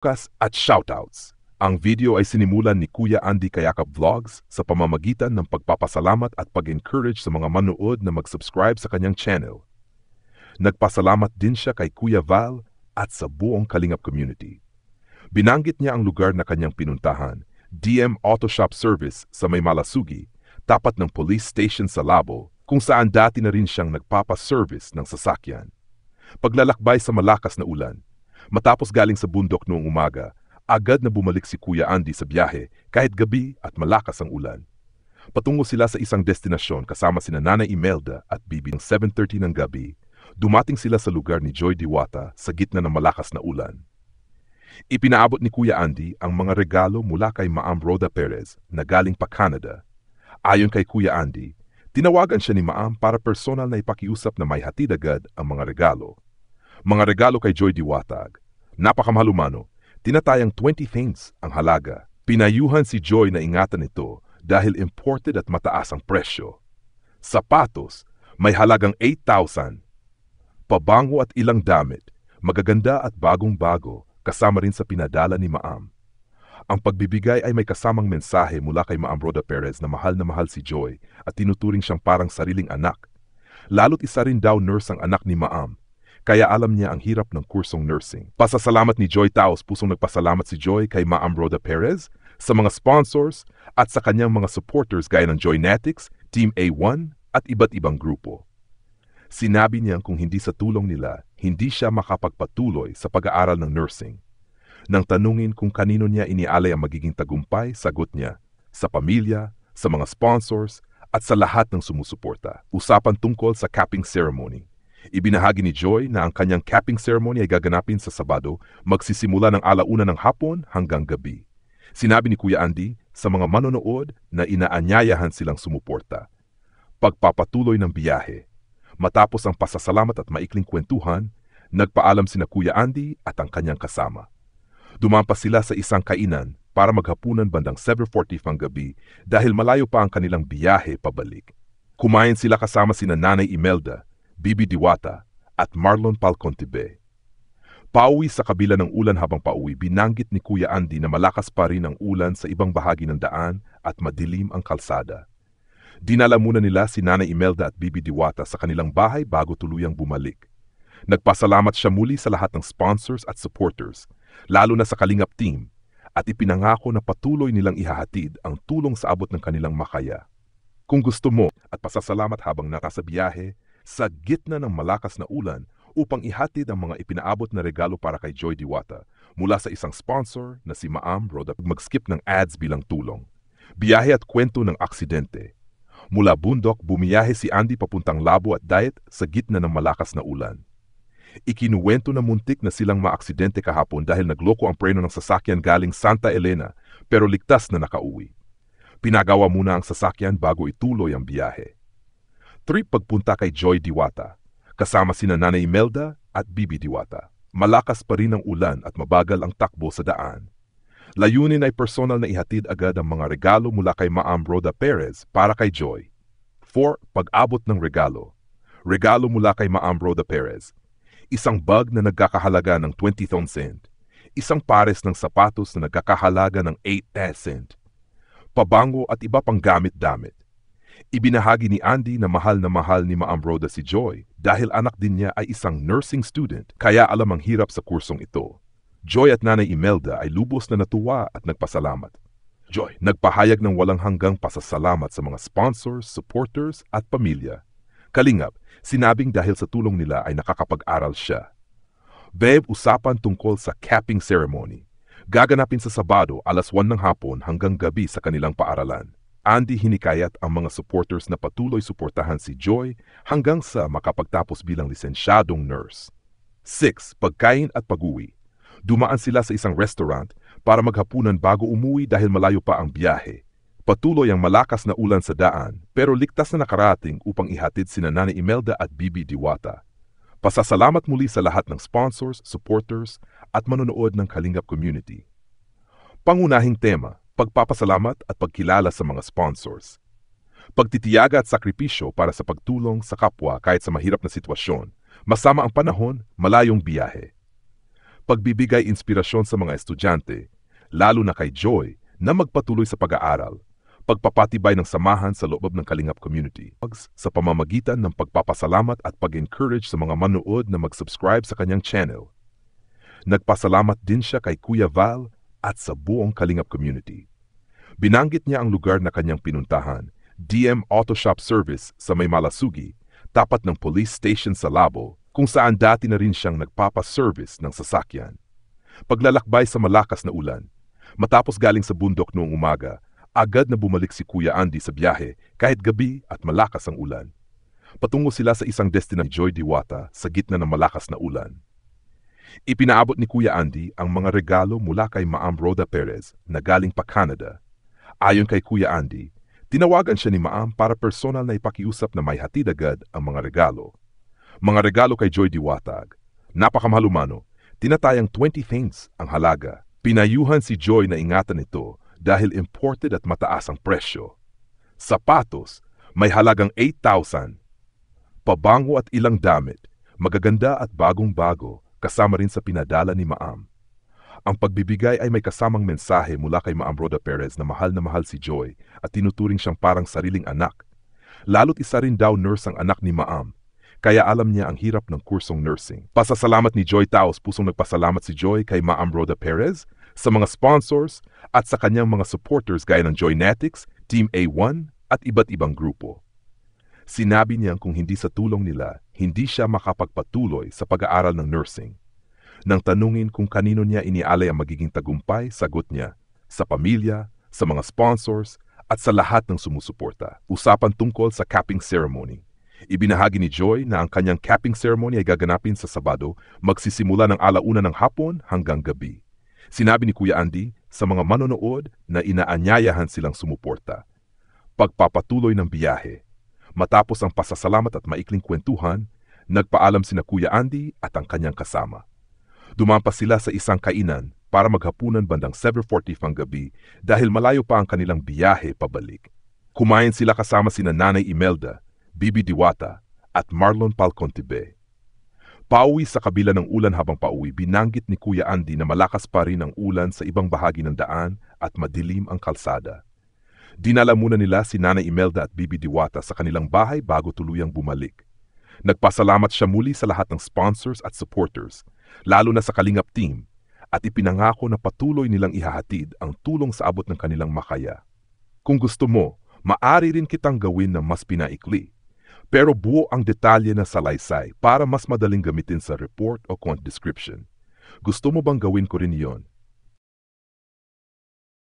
Kas at shoutouts. Ang video ay sinimulan ni Kuya Andy Kayakap Vlogs sa pamamagitan ng pagpapasalamat at pag-encourage sa mga manood na mag-subscribe sa kanyang channel. Nagpasalamat din siya kay Kuya Val at sa buong Kalingap community. Binanggit niya ang lugar na kanyang pinuntahan, DM Auto Shop Service sa May Malasugi, tapat ng police station sa Labo, kung saan dati na rin siyang nagpapaservice ng sasakyan. Paglalakbay sa malakas na ulan, matapos galing sa bundok noong umaga, agad na bumalik si Kuya Andy sa biyahe kahit gabi at malakas ang ulan. Patungo sila sa isang destinasyon kasama sina Nanay Imelda at Bibi ng 7:30 ng gabi. Dumating sila sa lugar ni Joy Diwata sa gitna ng malakas na ulan. Ipinaabot ni Kuya Andy ang mga regalo mula kay Ma'am Rhoda Perez na galing pa Canada. Ayon kay Kuya Andy, tinawagan siya ni Ma'am para personal na ipakiusap na may hatid agad ang mga regalo. Mga regalo kay Joy Diwatag. Napakamahal, tinatayang 20 cents ang halaga. Pinayuhan si Joy na ingatan ito dahil imported at mataas ang presyo. Sapatos, may halagang 8,000. Pabango at ilang damit, magaganda at bagong-bago, kasama rin sa pinadala ni Ma'am. Ang pagbibigay ay may kasamang mensahe mula kay Ma'am Rhoda Perez na mahal si Joy at tinuturing siyang parang sariling anak. Lalo't isa rin daw nurse ang anak ni Ma'am. Kaya alam niya ang hirap ng kursong nursing. Pasasalamat ni Joy Taos, pusong nagpasalamat si Joy kay Ma'am Rhoda Perez, sa mga sponsors at sa kanyang mga supporters gaya ng Joynetics, Team A1 at iba't ibang grupo. Sinabi niyang kung hindi sa tulong nila, hindi siya makapagpatuloy sa pag-aaral ng nursing. Nang tanungin kung kanino niya inialay ang magiging tagumpay, sagot niya, sa pamilya, sa mga sponsors at sa lahat ng sumusuporta. Usapan tungkol sa capping ceremony. Ibinahagi ni Joy na ang kanyang capping ceremony ay gaganapin sa Sabado, magsisimula ng 1:00 ng hapon hanggang gabi. Sinabi ni Kuya Andy sa mga manonood na inaanyayahan silang sumuporta. Pagpapatuloy ng biyahe. Matapos ang pasasalamat at maikling kwentuhan, nagpaalam sina Kuya Andy at ang kanyang kasama. Dumampas sila sa isang kainan para maghapunan bandang 7:40 ng gabi dahil malayo pa ang kanilang biyahe pabalik. Kumain sila kasama sina Nanay Imelda, Bibi Diwata at Marlon Palcontibe. Pauwi sa kabila ng ulan habang pauwi, binanggit ni Kuya Andy na malakas pa rin ang ulan sa ibang bahagi ng daan at madilim ang kalsada. Dinala muna nila si Nanay Imelda at Bibi Diwata sa kanilang bahay bago tuluyang bumalik. Nagpasalamat siya muli sa lahat ng sponsors at supporters, lalo na sa Kalingap team, at ipinangako na patuloy nilang ihahatid ang tulong sa abot ng kanilang makaya. Kung gusto mo at pasasalamat habang nasa biyahe, sa gitna ng malakas na ulan upang ihatid ang mga ipinaabot na regalo para kay Joy Diwata mula sa isang sponsor na si Ma'am Rhoda. Mag-skip ng ads bilang tulong. Biyahe at kwento ng aksidente. Mula bundok, bumiyahe si Andy papuntang Labo at Diet sa gitna ng malakas na ulan. Ikinuwento na muntik na silang maaksidente kahapon dahil nagloko ang preno ng sasakyan galing Santa Elena pero ligtas na nakauwi. Pinagawa muna ang sasakyan bago ituloy ang biyahe. Trip pagpunta kay Joy Diwata, kasama sina Nanay Imelda at Bibi Diwata. Malakas pa rin ang ulan at mabagal ang takbo sa daan. Layunin ay personal na ihatid agad ang mga regalo mula kay Ma'am Rhoda Perez para kay Joy. 4. Pag-abot ng regalo. Regalo mula kay Ma'am Rhoda Perez. Isang bag na nagkakahalaga ng 20 cent. Isang pares ng sapatos na nagkakahalaga ng 8 cent. Pabango at iba pang gamit-damit. Ibinahagi ni Andy na mahal ni Ma'am Rhoda si Joy dahil anak din niya ay isang nursing student kaya alam ang hirap sa kursong ito. Joy at Nanay Imelda ay lubos na natuwa at nagpasalamat. Joy nagpahayag ng walang hanggang pasasalamat sa mga sponsors, supporters at pamilya. Kalingap, sinabing dahil sa tulong nila ay nakakapag-aral siya. Babe, usapan tungkol sa capping ceremony. Gaganapin sa Sabado 1:00 ng hapon hanggang gabi sa kanilang paaralan. Andy hinikayat ang mga supporters na patuloy suportahan si Joy hanggang sa makapagtapos bilang lisensyadong nurse. 6. Pagkain at pag-uwi. Dumaan sila sa isang restaurant para maghapunan bago umuwi dahil malayo pa ang biyahe. Patuloy ang malakas na ulan sa daan pero ligtas na nakarating upang ihatid sina Nanay Imelda at Bibi Diwata. Pasasalamat muli sa lahat ng sponsors, supporters at manonood ng Kalingap community. Pangunahing tema, pagpapasalamat at pagkilala sa mga sponsors. Pagtitiyaga at sakripisyo para sa pagtulong sa kapwa kahit sa mahirap na sitwasyon, masama ang panahon, malayong biyahe. pagbibigay inspirasyon sa mga estudyante, lalo na kay Joy, na magpatuloy sa pag-aaral, pagpapatibay ng samahan sa loob ng Kalingap community, sa pamamagitan ng pagpapasalamat at pag-encourage sa mga manood na mag-subscribe sa kanyang channel. Nagpasalamat din siya kay Kuya Val at sa buong Kalingap community. Binanggit niya ang lugar na kanyang pinuntahan, DM Auto Shop Service sa May Malasugi, tapat ng police station sa Labo, kung saan dati na rin siyang nagpapaservice ng sasakyan. Paglalakbay sa malakas na ulan, matapos galing sa bundok noong umaga, agad na bumalik si Kuya Andy sa biyahe kahit gabi at malakas ang ulan. Patungo sila sa isang destinasyon, Joy Diwata, sa gitna ng malakas na ulan. Ipinaabot ni Kuya Andy ang mga regalo mula kay Ma'am Rhoda Perez na galing pa Canada. Ayon kay Kuya Andy, tinawagan siya ni Ma'am para personal na ipakiusap na may hatid agad ang mga regalo. Mga regalo kay Joy Diwatag. Napakamahal, tinatayang 20 things ang halaga. Pinayuhan si Joy na ingatan ito dahil imported at mataas ang presyo. Sapatos, may halagang 8,000. Pabango at ilang damit, magaganda at bagong-bago, kasama rin sa pinadala ni Ma'am. Ang pagbibigay ay may kasamang mensahe mula kay Ma'am Rhoda Perez na mahal si Joy at tinuturing siyang parang sariling anak. Lalo't isa rin daw nurse ang anak ni Ma'am, kaya alam niya ang hirap ng kursong nursing. Pasasalamat ni Joy Taos, pusong nagpasalamat si Joy kay Ma'am Rhoda Perez, sa mga sponsors at sa kanyang mga supporters gaya ng Joynetics, Team A1 at iba't ibang grupo. Sinabi niya kung hindi sa tulong nila, hindi siya makapagpatuloy sa pag-aaral ng nursing. Nang tanungin kung kanino niya inialay ang magiging tagumpay, sagot niya, sa pamilya, sa mga sponsors at sa lahat ng sumusuporta. Usapan tungkol sa capping ceremony. Ibinahagi ni Joy na ang kanyang capping ceremony ay gaganapin sa Sabado, magsisimula ng 1:00 ng hapon hanggang gabi. Sinabi ni Kuya Andy sa mga manonood na inaanyayahan silang sumuporta. Pagpapatuloy ng biyahe. Matapos ang pasasalamat at maikling kwentuhan, nagpaalam sina Kuya Andy at ang kanyang kasama. Dumampas sila sa isang kainan para maghapunan bandang 7:40 ng gabi dahil malayo pa ang kanilang biyahe pabalik. Kumain sila kasama sina Nanay Imelda, Bibi Diwata at Marlon Palcontibe. Pauwi sa kabila ng ulan. Habang pauwi, binanggit ni Kuya Andy na malakas pa rin ang ulan sa ibang bahagi ng daan at madilim ang kalsada. Dinala muna nila si Nanay Imelda at Bibi Diwata sa kanilang bahay bago tuluyang bumalik. Nagpasalamat siya muli sa lahat ng sponsors at supporters, lalo na sa Kalingap team, at ipinangako na patuloy nilang ihahatid ang tulong sa abot ng kanilang makaya. Kung gusto mo, maari rin kitang gawin na mas pinaikli, pero buo ang detalye na salaysay para mas madaling gamitin sa report o content description. Gusto mo bang gawin ko rin iyon?